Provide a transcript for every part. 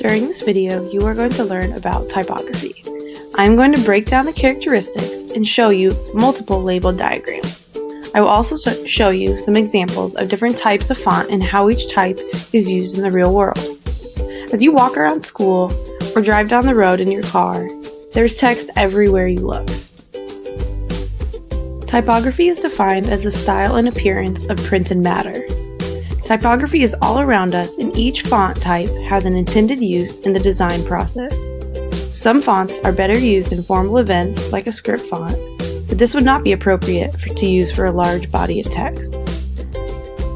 During this video, you are going to learn about typography. I am going to break down the characteristics and show you multiple labeled diagrams. I will also show you some examples of different types of font and how each type is used in the real world. As you walk around school or drive down the road in your car, there's text everywhere you look. Typography is defined as the style and appearance of printed matter. Typography is all around us, and each font type has an intended use in the design process. Some fonts are better used in formal events like a script font, but this would not be appropriate to use for a large body of text.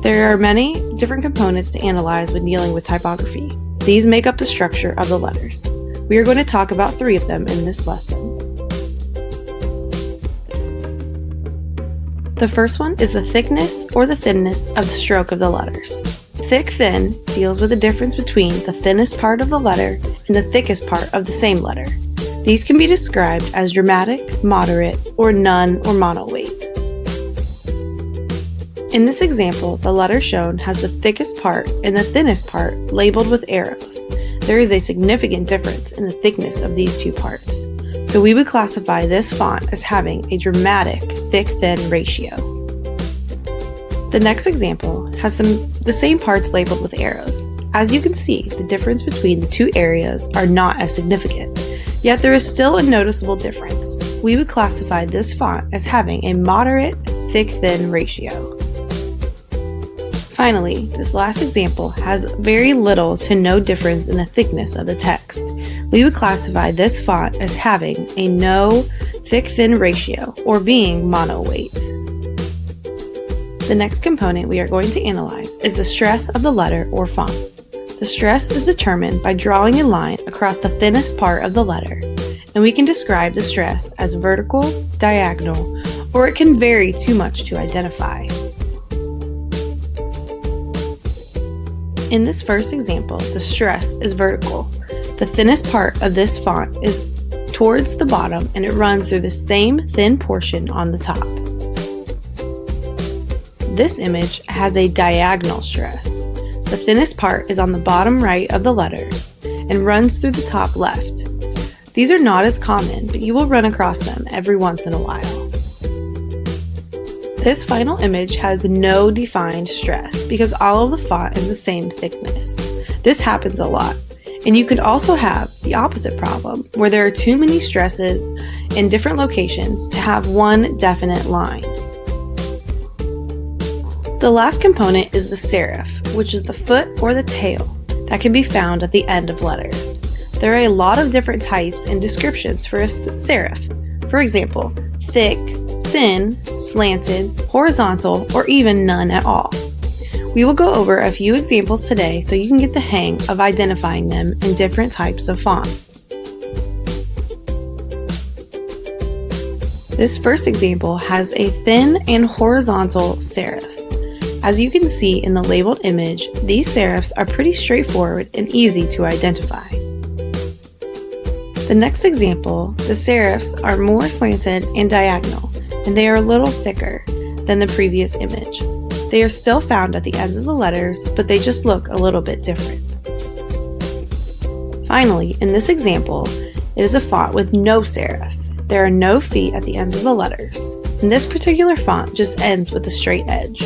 There are many different components to analyze when dealing with typography. These make up the structure of the letters. We are going to talk about 3 of them in this lesson. The first one is the thickness or the thinness of the stroke of the letters. Thick-thin deals with the difference between the thinnest part of the letter and the thickest part of the same letter. These can be described as dramatic, moderate, or none or mono weight. In this example, the letter shown has the thickest part and the thinnest part labeled with arrows. There is a significant difference in the thickness of these 2 parts. So we would classify this font as having a dramatic thick-thin ratio. The next example has the same parts labeled with arrows. As you can see, the difference between the 2 areas are not as significant, yet there is still a noticeable difference. We would classify this font as having a moderate thick-thin ratio. Finally, this last example has very little to no difference in the thickness of the text. We would classify this font as having a no thick-thin ratio, or being mono weight. The next component we are going to analyze is the stress of the letter or font. The stress is determined by drawing a line across the thinnest part of the letter, and we can describe the stress as vertical, diagonal, or it can vary too much to identify. In this first example, the stress is vertical. The thinnest part of this font is towards the bottom, and it runs through the same thin portion on the top. This image has a diagonal stress. The thinnest part is on the bottom right of the letter and runs through the top left. These are not as common, but you will run across them every once in a while. This final image has no defined stress because all of the font is the same thickness. This happens a lot. And you could also have the opposite problem, where there are too many stresses in different locations to have one definite line. The last component is the serif, which is the foot or the tail that can be found at the end of letters. There are a lot of different types and descriptions for a serif. For example, thick, thin, slanted, horizontal, or even none at all. We will go over a few examples today so you can get the hang of identifying them in different types of fonts. This first example has a thin and horizontal serifs. As you can see in the labeled image, these serifs are pretty straightforward and easy to identify. The next example, the serifs are more slanted and diagonal, and they are a little thicker than the previous image. They are still found at the ends of the letters, but they just look a little bit different. Finally, in this example, it is a font with no serifs. There are no feet at the ends of the letters, and this particular font just ends with a straight edge.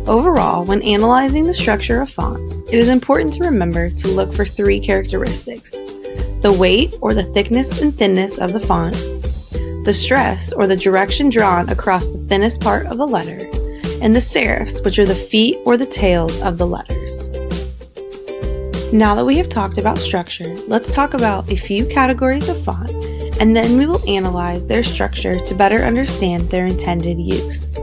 Overall, when analyzing the structure of fonts, it is important to remember to look for 3 characteristics: the weight or the thickness and thinness of the font, the stress or the direction drawn across the thinnest part of the letter, and the serifs, which are the feet or the tails of the letters. Now that we have talked about structure, let's talk about a few categories of font, and then we will analyze their structure to better understand their intended use.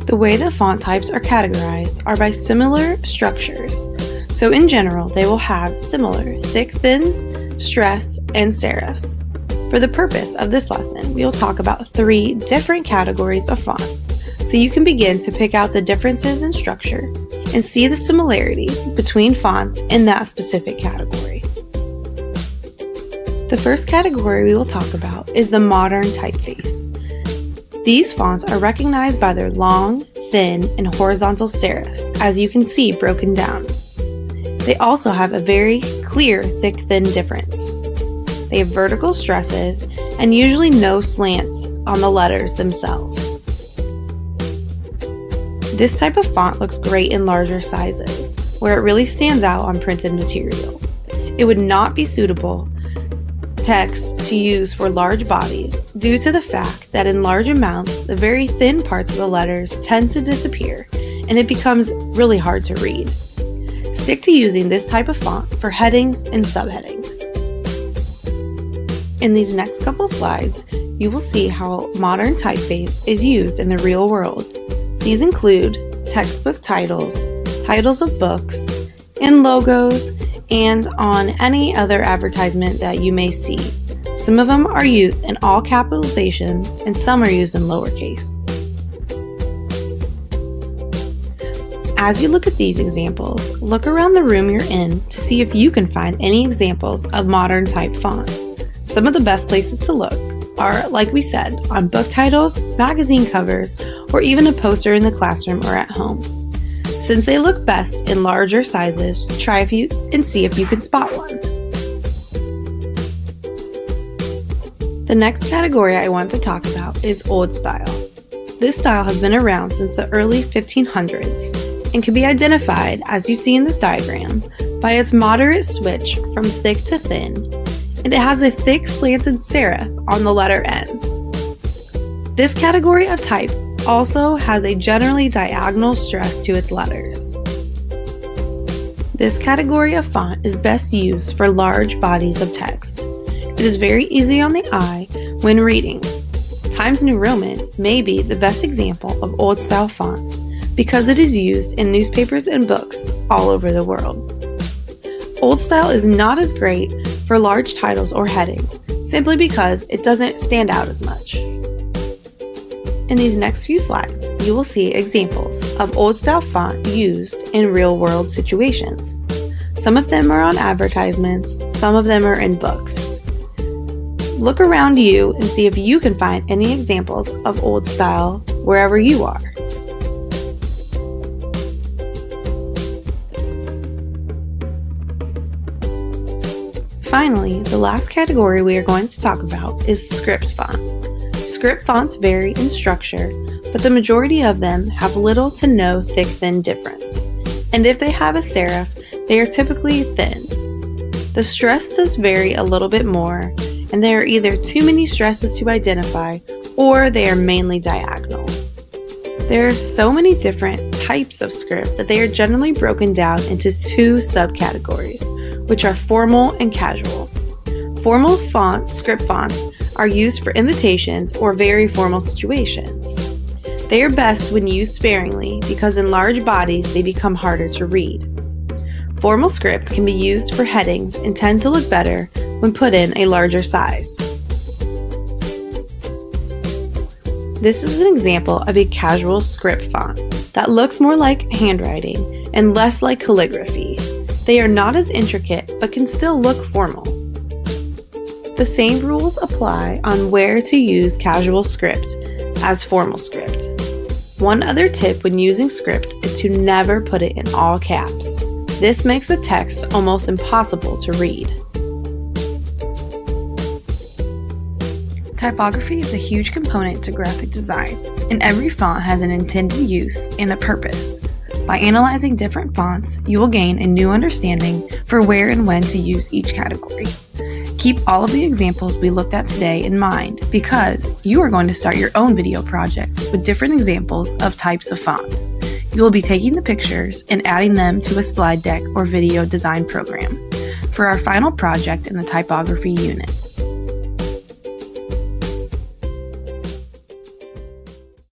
The way the font types are categorized are by similar structures. So in general, they will have similar thick-thin, stress, and serifs. For the purpose of this lesson, we will talk about 3 different categories of font, so you can begin to pick out the differences in structure and see the similarities between fonts in that specific category. The first category we will talk about is the modern typeface. These fonts are recognized by their long, thin, and horizontal serifs, as you can see broken down. They also have a very clear thick-thin difference. They have vertical stresses and usually no slants on the letters themselves. This type of font looks great in larger sizes, where it really stands out on printed material. It would not be suitable text to use for large bodies due to the fact that in large amounts, the very thin parts of the letters tend to disappear and it becomes really hard to read. Stick to using this type of font for headings and subheadings. In these next couple slides, you will see how modern typeface is used in the real world. These include textbook titles, titles of books, and logos, and on any other advertisement that you may see. Some of them are used in all capitalization and some are used in lowercase. As you look at these examples, look around the room you're in to see if you can find any examples of modern type font. Some of the best places to look are, like we said, on book titles, magazine covers, or even a poster in the classroom or at home. Since they look best in larger sizes, try and see if you can spot one. The next category I want to talk about is old style. This style has been around since the early 1500s and can be identified, as you see in this diagram, by its moderate switch from thick to thin, and it has a thick slanted serif on the letter ends. This category of type also has a generally diagonal stress to its letters. This category of font is best used for large bodies of text. It is very easy on the eye when reading. Times New Roman may be the best example of old style font because it is used in newspapers and books all over the world. Old style is not as great for large titles or heading, simply because it doesn't stand out as much. In these next few slides, you will see examples of old style font used in real world situations. Some of them are on advertisements, some of them are in books. Look around you and see if you can find any examples of old style wherever you are. Finally, the last category we are going to talk about is script font. Script fonts vary in structure, but the majority of them have little to no thick-thin difference. And if they have a serif, they are typically thin. The stress does vary a little bit more, and there are either too many stresses to identify, or they are mainly diagonal. There are so many different types of script that they are generally broken down into two subcategories, which are formal and casual. Formal script fonts are used for invitations or very formal situations. They are best when used sparingly because in large bodies they become harder to read. Formal scripts can be used for headings and tend to look better when put in a larger size. This is an example of a casual script font that looks more like handwriting and less like calligraphy. They are not as intricate but can still look formal. The same rules apply on where to use casual script as formal script. One other tip when using script is to never put it in all caps. This makes the text almost impossible to read. Typography is a huge component to graphic design, and every font has an intended use and a purpose. By analyzing different fonts, you will gain a new understanding for where and when to use each category. Keep all of the examples we looked at today in mind because you are going to start your own video project with different examples of types of font. You will be taking the pictures and adding them to a slide deck or video design program for our final project in the typography unit.